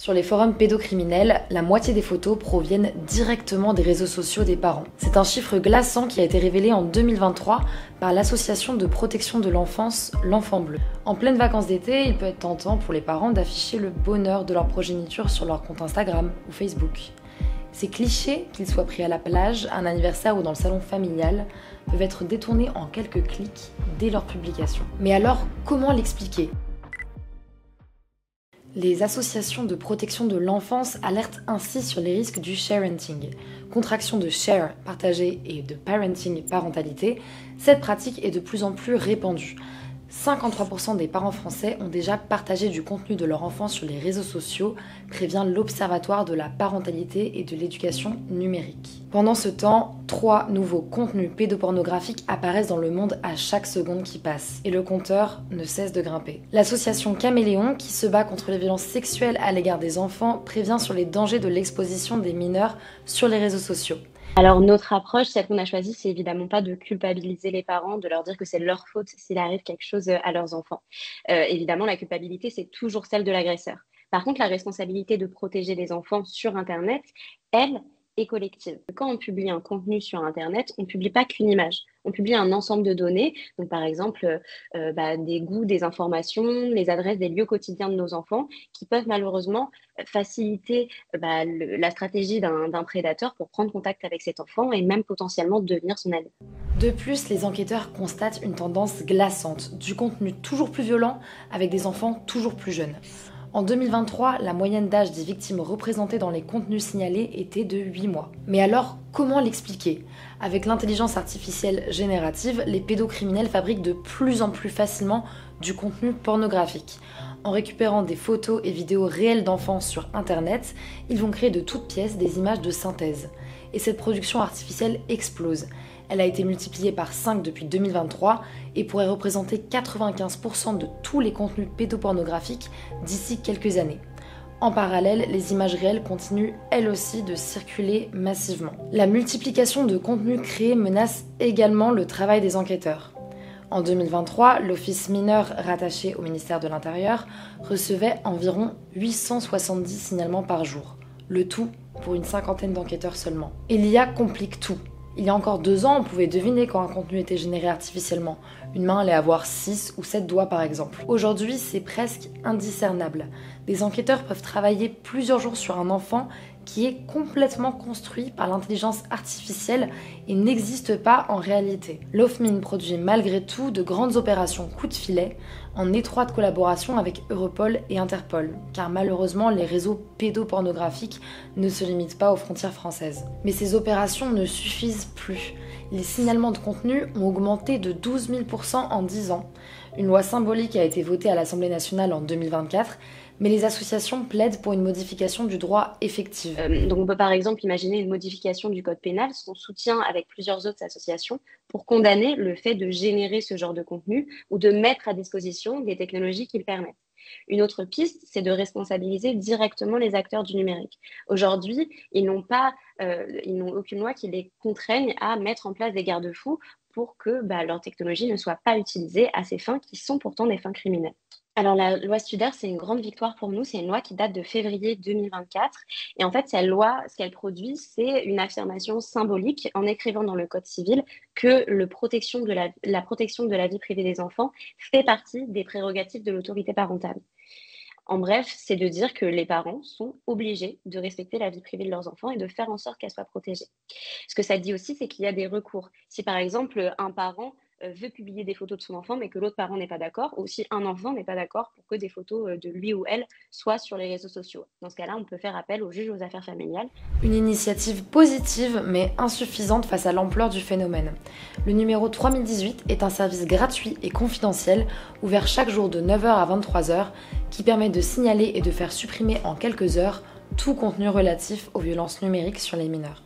Sur les forums pédocriminels, la moitié des photos proviennent directement des réseaux sociaux des parents. C'est un chiffre glaçant qui a été révélé en 2023 par l'association de protection de l'enfance L'Enfant Bleu. En pleines vacances d'été, il peut être tentant pour les parents d'afficher le bonheur de leur progéniture sur leur compte Instagram ou Facebook. Ces clichés, qu'ils soient pris à la plage, à un anniversaire ou dans le salon familial, peuvent être détournés en quelques clics dès leur publication. Mais alors, comment l'expliquer ? Les associations de protection de l'enfance alertent ainsi sur les risques du sharenting. Contraction de share, partager, et de parenting, parentalité, cette pratique est de plus en plus répandue. 53% des parents français ont déjà partagé du contenu de leur enfant sur les réseaux sociaux, prévient l'Observatoire de la parentalité et de l'éducation numérique. Pendant ce temps, 3 nouveaux contenus pédopornographiques apparaissent dans le monde à chaque seconde qui passe, et le compteur ne cesse de grimper. L'association Caméléon, qui se bat contre les violences sexuelles à l'égard des enfants, prévient sur les dangers de l'exposition des mineurs sur les réseaux sociaux. Alors notre approche, celle qu'on a choisie, c'est évidemment pas de culpabiliser les parents, de leur dire que c'est leur faute s'il arrive quelque chose à leurs enfants. Évidemment, la culpabilité, c'est toujours celle de l'agresseur. Par contre, la responsabilité de protéger les enfants sur Internet, elle, est collective. Quand on publie un contenu sur Internet, on ne publie pas qu'une image. On publie un ensemble de données, donc par exemple des goûts, des informations, les adresses des lieux quotidiens de nos enfants, qui peuvent malheureusement faciliter la stratégie d'un prédateur pour prendre contact avec cet enfant et même potentiellement devenir son allié. De plus, les enquêteurs constatent une tendance glaçante, du contenu toujours plus violent avec des enfants toujours plus jeunes. En 2023, la moyenne d'âge des victimes représentées dans les contenus signalés était de 8 mois. Mais alors, comment l'expliquer ? Avec l'intelligence artificielle générative, les pédocriminels fabriquent de plus en plus facilement du contenu pornographique. En récupérant des photos et vidéos réelles d'enfants sur Internet, ils vont créer de toutes pièces des images de synthèse. Et cette production artificielle explose. Elle a été multipliée par 5 depuis 2023 et pourrait représenter 95% de tous les contenus pédopornographiques d'ici quelques années. En parallèle, les images réelles continuent elles aussi de circuler massivement. La multiplication de contenus créés menace également le travail des enquêteurs. En 2023, l'Office mineur rattaché au ministère de l'Intérieur recevait environ 870 signalements par jour. Le tout pour une cinquantaine d'enquêteurs seulement. Et l'IA complique tout. Il y a encore 2 ans, on pouvait deviner quand un contenu était généré artificiellement. Une main allait avoir 6 ou 7 doigts par exemple. Aujourd'hui, c'est presque indiscernable. Des enquêteurs peuvent travailler plusieurs jours sur un enfant qui est complètement construit par l'intelligence artificielle et n'existe pas en réalité. l'OFMIN produit malgré tout de grandes opérations coup de filet en étroite collaboration avec Europol et Interpol, car malheureusement les réseaux pédopornographiques ne se limitent pas aux frontières françaises. Mais ces opérations ne suffisent plus. Les signalements de contenu ont augmenté de 12 000% en 10 ans. Une loi symbolique a été votée à l'Assemblée nationale en 2024, mais les associations plaident pour une modification du droit effective. Donc on peut par exemple imaginer une modification du code pénal, son soutien avec plusieurs autres associations, pour condamner le fait de générer ce genre de contenu ou de mettre à disposition des technologies qui le permettent. Une autre piste, c'est de responsabiliser directement les acteurs du numérique. Aujourd'hui, ils n'ont aucune loi qui les contraigne à mettre en place des garde-fous pour que leur technologie ne soit pas utilisée à ces fins qui sont pourtant des fins criminelles. Alors la loi Studer, c'est une grande victoire pour nous. C'est une loi qui date de février 2024. Et en fait, cette loi, ce qu'elle produit, c'est une affirmation symbolique en écrivant dans le Code civil que la protection de la vie privée des enfants fait partie des prérogatives de l'autorité parentale. En bref, c'est de dire que les parents sont obligés de respecter la vie privée de leurs enfants et de faire en sorte qu'elle soit protégée. Ce que ça dit aussi, c'est qu'il y a des recours. Si par exemple, un parent veut publier des photos de son enfant, mais que l'autre parent n'est pas d'accord, ou si un enfant n'est pas d'accord pour que des photos de lui ou elle soient sur les réseaux sociaux. Dans ce cas-là, on peut faire appel au juge aux affaires familiales. Une initiative positive, mais insuffisante face à l'ampleur du phénomène. Le numéro 3018 est un service gratuit et confidentiel, ouvert chaque jour de 9h à 23h, qui permet de signaler et de faire supprimer en quelques heures tout contenu relatif aux violences numériques sur les mineurs.